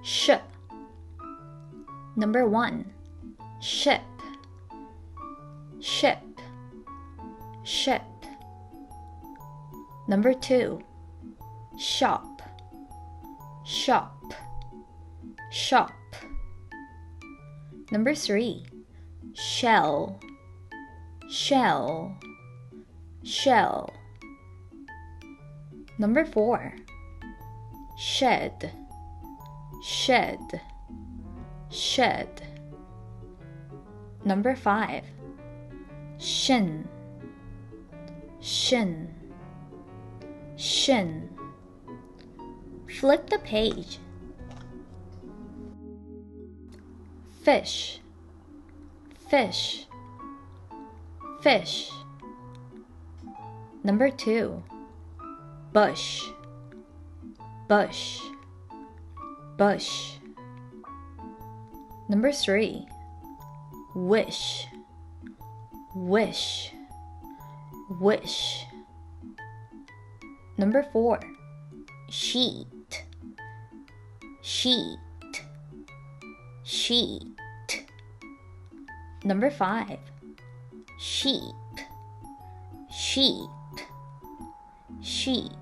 sh. Number 1, ship, ship, ship. Number 2, shop, shop, shop. Number 3, shell, shell, shell. Number 4, shed, shed, shed. Number 5, shin, shin, shin. Flip the page. Fish, fish, fish. Number 2, bush, bush, bush. Number 3, wish, wish, wish. Number 4, sheet, sheet, sheet. Number 5, sheep, sheep, sheep.